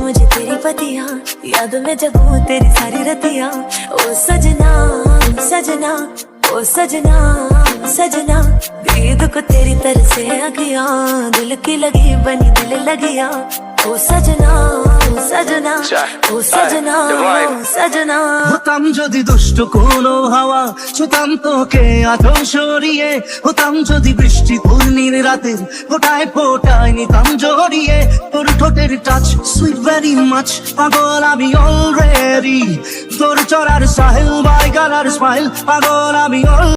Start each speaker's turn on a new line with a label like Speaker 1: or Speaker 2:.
Speaker 1: मुझे तेरी पतियां, याद में जगूं तेरी सारी रतियां। ओ सजना सजना, ओ सजना सजना, दीद को तेरी तरह से अखियां, दिल की लगी बनी दिल लगिया। ओ सजना सजना, ओ सजना सजना।
Speaker 2: হতাম যদি দুষ্ট কোনো হাওয়া, ছুতাম তোকে আঁচল সরিয়ে। হতাম যদি বৃষ্টি পূর্ণির রাতের ফোটায় ফোটায় নিতাম জড়িয়ে। তোর ঠোঁটের টাচ সুইট ভেরি মাচ, পাগল আমি অলরেডি। তোর চড়ার সাহেল বাই গালার স্মাইল, পাগল আমি